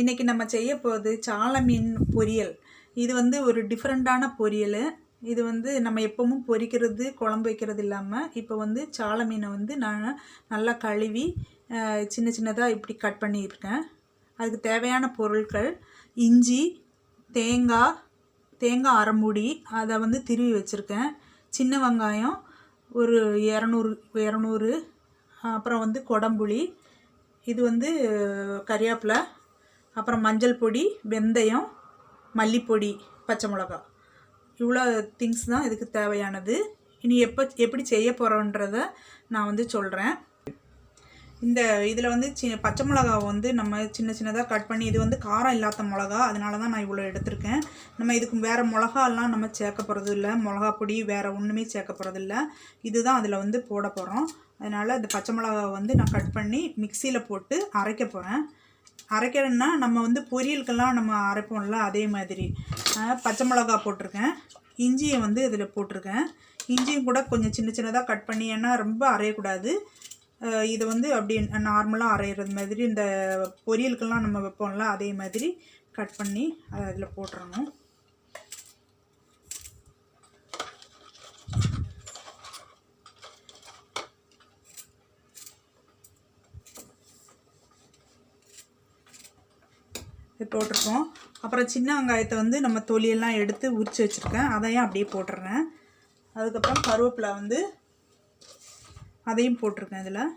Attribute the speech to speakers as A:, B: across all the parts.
A: இன்றைக்கி நம்ம செய்ய போகிறது சால மீன் பொரியல். இது வந்து ஒரு டிஃப்ரெண்ட்டான பொரியல். இது வந்து நம்ம எப்பவும் பொரிக்கிறது குழம்பு வைக்கிறது இல்லாமல் இப்போ வந்து சால மீனை வந்து நான் நல்லா கழுவி சின்ன சின்னதாக இப்படி கட் பண்ணியிருக்கேன். அதுக்கு தேவையான பொருட்கள் இஞ்சி, தேங்காய் அரை மூடி அதை வந்து திருவி வச்சுருக்கேன். சின்ன வெங்காயம் ஒரு 200, அப்புறம் வந்து கொடம்புளி, இது வந்து கறிவேப்பிலை, அப்புறம் மஞ்சள் பொடி, வெந்தயம், மல்லிப்பொடி, பச்சை மிளகா, இவ்வளோ திங்ஸ் தான் இதுக்கு தேவையானது. இனி எப்படி செய்ய போகிறோன்றத நான் வந்து சொல்கிறேன். இந்த இதில் வந்து பச்சை மிளகாவை வந்து நம்ம சின்ன சின்னதாக கட் பண்ணி, இது வந்து காரம் இல்லாத மிளகா, அதனால தான் நான் இவ்வளோ எடுத்திருக்கேன். நம்ம இதுக்கு வேறு மிளகாலாம் நம்ம சேர்க்க போகிறது இல்லை, மிளகா பொடி வேறு ஒன்றுமே சேர்க்க போகிறது இல்லை. இதுதான் அதில் வந்து போட போகிறோம். அதனால் இந்த பச்சை மிளகாவை வந்து நான் கட் பண்ணி மிக்சியில் போட்டு அரைக்க போகிறேன். அரைக்கிறேன்னா நம்ம வந்து பொரியலுக்கெல்லாம் நம்ம அரைப்போம்ல, அதே மாதிரி பச்சை மிளகா போட்டிருக்கேன். இஞ்சியை வந்து இதில் போட்டிருக்கேன். இஞ்சியும் கூட கொஞ்சம் சின்ன சின்னதாக கட் பண்ணி, ஏன்னா ரொம்ப அரையக்கூடாது. இது வந்து அப்படி நார்மலாக அரைகிறது மாதிரி இந்த பொரியலுக்கெல்லாம் நம்ம வைப்போம்ல, அதே மாதிரி கட் பண்ணி அதை அதில் போட்டுறணும். இது போட்டிருக்கோம். அப்புறம் சின்ன வெங்காயத்தை வந்து நம்ம தொலியெல்லாம் எடுத்து உரித்து வச்சுருக்கேன், அதையும் அப்படியே போட்டுடுறேன். அதுக்கப்புறம் கருவேப்பிலை வந்து அதையும் போட்டிருக்கேன். இதில்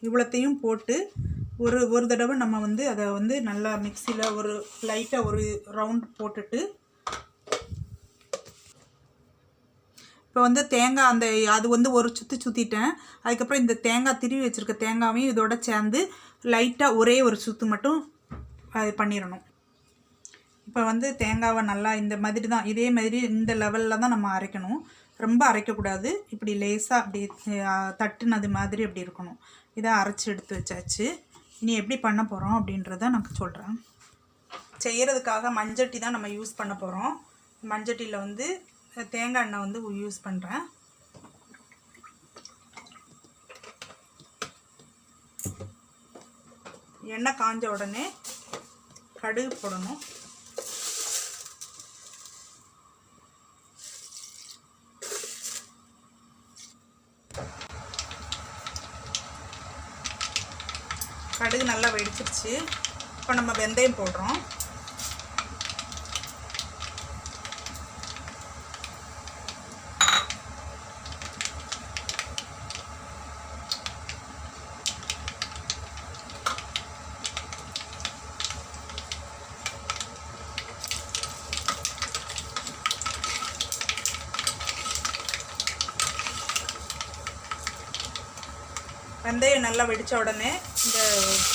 A: இவ்வளோத்தையும் போட்டு ஒரு தடவை நம்ம வந்து அதை வந்து நல்லா மிக்சியில் ஒரு லைட்டாக ஒரு ரவுண்ட் போட்டுட்டு, இப்போ வந்து தேங்காய் அது வந்து ஒரு சுற்றிட்டேன். அதுக்கப்புறம் இந்த தேங்காய் திருவி வச்சுருக்க தேங்காயையும் இதோட சேர்ந்து லைட்டாக ஒரே ஒரு சுற்று மட்டும் அது பண்ணிடணும். இப்போ வந்து தேங்காவை நல்லா இந்த மாதிரி தான், இதே மாதிரி இந்த லெவலில் தான் நம்ம அரைக்கணும். ரொம்ப அரைக்கக்கூடாது. இப்படி லேசாக அப்படி தட்டுனது மாதிரி அப்படி இருக்கணும். இதை அரைச்சி எடுத்து வச்சாச்சு. இனி எப்படி பண்ண போகிறோம் அப்படின்றத நான் சொல்கிறேன். செய்கிறதுக்காக மண்சட்டி தான் நம்ம யூஸ் பண்ண போகிறோம். மண்சட்டியில் வந்து தேங்காய் எண்ணெய் வந்து யூஸ் பண்ணுறேன். எண்ணெய் காஞ்ச உடனே கடுகு போடணும். கடுகு நல்லா வெடிச்சிருச்சு. இப்போ நம்ம வெந்தயம் போடுறோம். வெந்தயம் நல்லா வெடித்த உடனே இந்த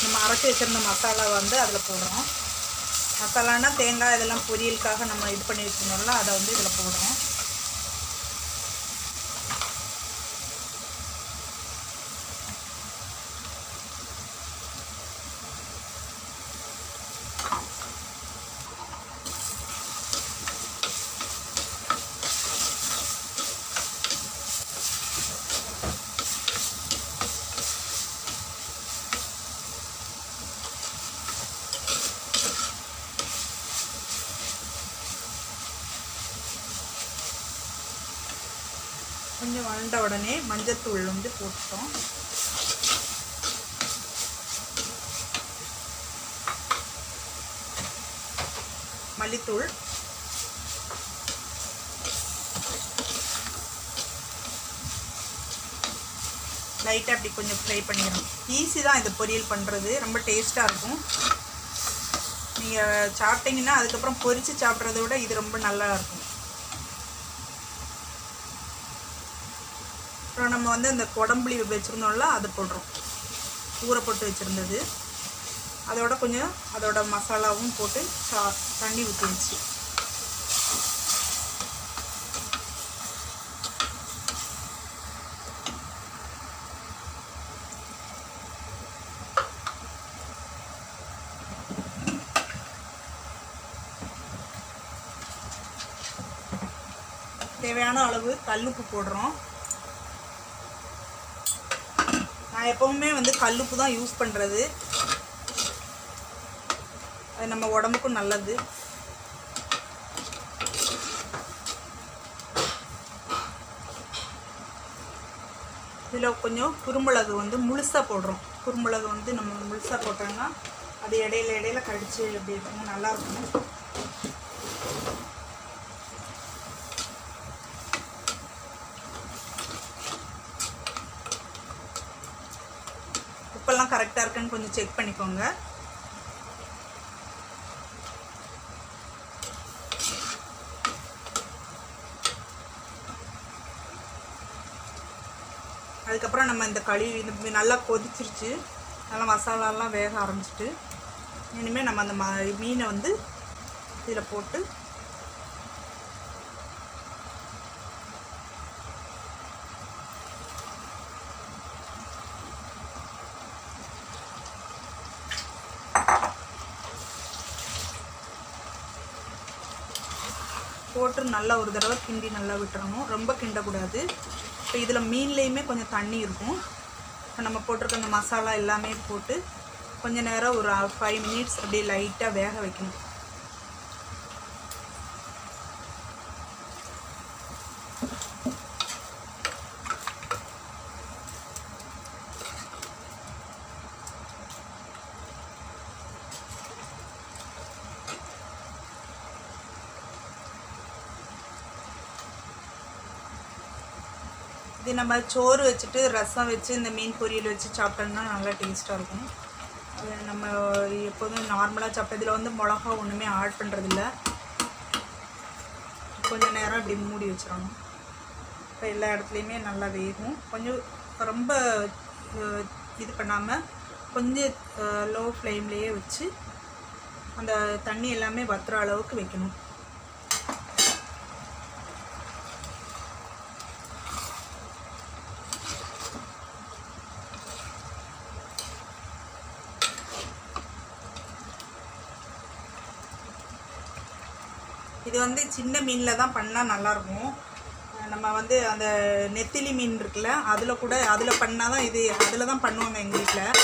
A: நம்ம அரைச்சி வச்சுருந்த மசாலா வந்து அதில் போடுறோம். மசாலானா தேங்காய் இதெல்லாம் பொரியலுக்காக நம்ம இது பண்ணி வச்சுருந்தோம்ல, அதை வந்து இதில் போடுறோம். கொஞ்சம் வளர்ந்த உடனே மஞ்சத்தூள் வந்து போட்டுட்டோம். மல்லித்தூள், லைட்டாக அப்படி கொஞ்சம் ஃப்ரை பண்ணிடணும். ஈஸி தான் இது பொரியல் பண்ணுறது, ரொம்ப டேஸ்ட்டாக இருக்கும். நீங்கள் சாப்பிட்டீங்கன்னா அதுக்கப்புறம் பொரித்து சாப்பிட்றத விட இது ரொம்ப நல்லா இருக்கும். அப்புறம் நம்ம வந்து இந்த கொடம்புளி வச்சுருந்தோம்ல, அதை போடுறோம். ஊற போட்டு வச்சுருந்தது அதோட கொஞ்சம் அதோட மசாலாவும் போட்டு தண்ணி ஊற்றி வச்சு தேவையான அளவு கல்லுப்பு போடுறோம். நான் எப்பவுமே வந்து கல்லுப்பு தான் யூஸ் பண்ணுறது. அது நம்ம உடம்புக்கும் நல்லது. இதில் கொஞ்சம் குறுமிளகு வந்து முழுசாக போடுறோம். குறுமிளகு வந்து நம்ம முழுசாக போட்டோம்னா அது இடையில இடையில கடிச்சு அப்படி இருக்கணும், நல்லாயிருக்கும். உப்பெல்லாம் கரெக்டாக இருக்குன்னு கொஞ்சம் செக் பண்ணிக்கோங்க. அதுக்கப்புறம் நம்ம இந்த இது நல்லா கொதிச்சிருச்சு, நல்லா மசாலாலாம் வேக ஆரம்பிச்சிட்டு இனிமேல் நம்ம அந்த மீனை வந்து இதில் போட்டு நல்லா ஒரு தடவை கிண்டி நல்லா விட்டுறணும், ரொம்ப கிண்டக்கூடாது. இப்போ இதில் மீன்லேயுமே கொஞ்சம் தண்ணி இருக்கும். இப்போ நம்ம போட்டிருக்க அந்த மசாலா எல்லாமே போட்டு கொஞ்சம் நேரம் ஒரு 5 மினிட்ஸ் அப்படியே லைட்டாக வேக வைக்கணும். இது நம்ம சோறு வச்சுட்டு ரசம் வச்சு இந்த மீன் பொரியல் வச்சு சாப்பிட்டோம்னா நல்லா டேஸ்ட்டாக இருக்கும். அது நம்ம எப்போதும் நார்மலாக சாப்பிட்டதில் வந்து மிளகா ஒன்றுமே ஆட் பண்ணுறதில்ல. கொஞ்சம் நேரம் இப்படி மூடி வச்சிடணும். இப்போ எல்லா இடத்துலையுமே நல்லா வேகும். கொஞ்சம் ரொம்ப இது பண்ணாமல் கொஞ்சம் லோ ஃப்ளேம்லேயே வச்சு அந்த தண்ணி எல்லாமே வத்துற அளவுக்கு வைக்கணும். இது வந்து சின்ன மீனில் தான் பண்ணால் நல்லாயிருக்கும். நம்ம வந்து அந்த நெத்திலி மீன் இருக்குல்ல, அதில் பண்ணால் தான் இது அதில் தான் பண்ணுவாங்க எங்கள் வீட்டில்.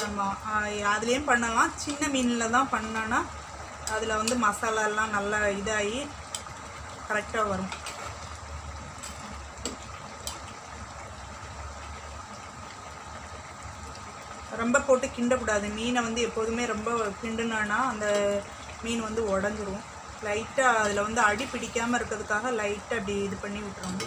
A: நம்ம அதுலேயும் பண்ணலாம். சின்ன மீனில் தான் பண்ணோன்னா அதில் வந்து மசாலாலாம் நல்லா இதாகி கரெக்டாக வரும். ரொம்ப போட்டு கிண்டக்கூடாது. மீனை வந்து எப்போதுமே ரொம்ப கிண்டுனான்னா அந்த மீன் வந்து உடஞ்சிரும். லைட்டாக அதில் வந்து அடி பிடிக்காமல் இருக்கிறதுக்காக லைட்டாக அப்படி இது பண்ணி விட்டுறோம்.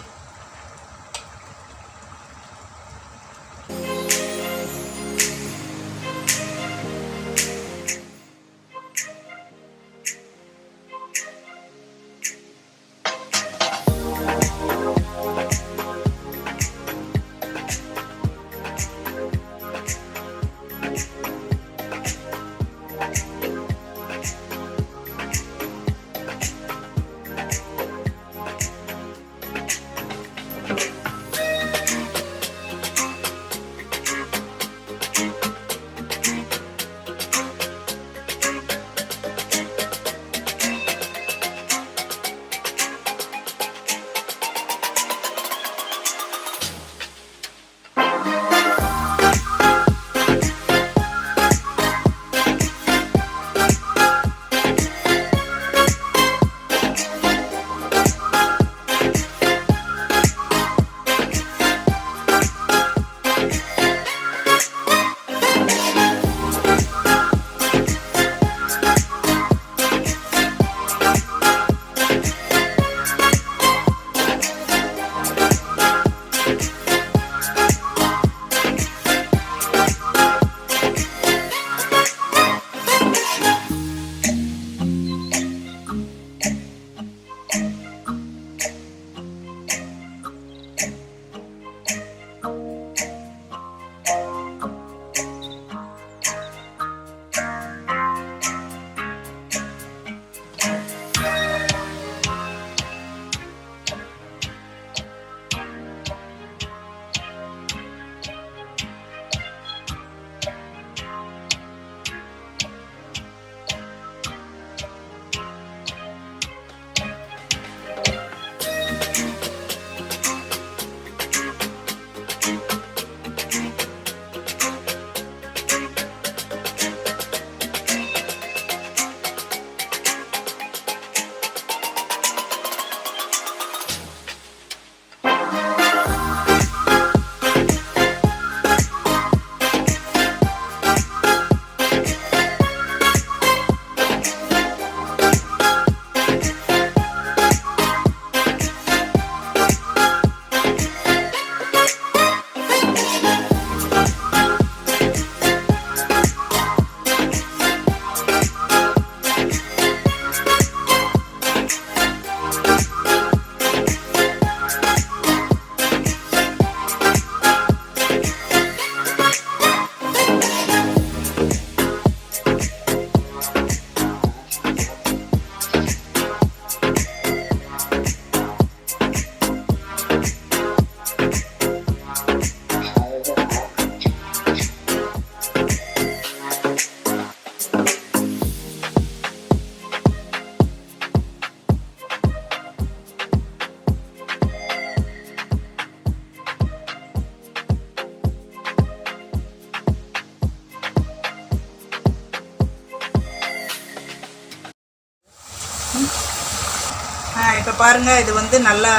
A: பாருங்கள், இது வந்து நல்லா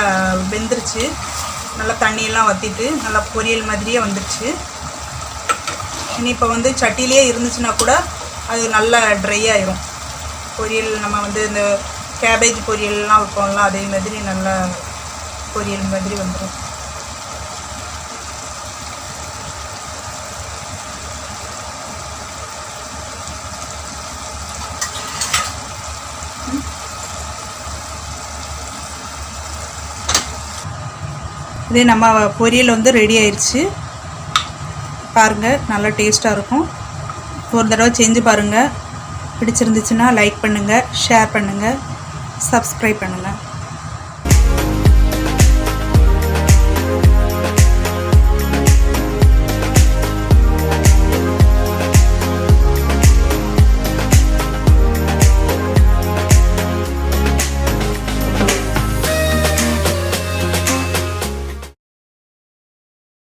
A: வெந்துருச்சு. நல்லா தண்ணியெல்லாம் வற்றிட்டு நல்லா பொரியல் மாதிரியே வந்துடுச்சு. இனி இப்போ வந்து சட்டியிலே இருந்துச்சுன்னா கூட அது நல்லா ட்ரை ஆயிரும். பொரியல் நம்ம வந்து இந்த கேபேஜ் பொரியல்லாம் வைப்போம்ல, அதே மாதிரி நல்லா பொரியல் மாதிரி வந்துடும். இதே நம்ம பொரியல் வந்து ரெடி ஆயிடுச்சு. பாருங்கள், நல்லா டேஸ்ட்டாக இருக்கும். ஒரு தடவை செஞ்சு பாருங்கள். பிடிச்சிருந்துச்சுன்னா லைக் பண்ணுங்கள், ஷேர் பண்ணுங்கள், சப்ஸ்கிரைப் பண்ணுங்கள்.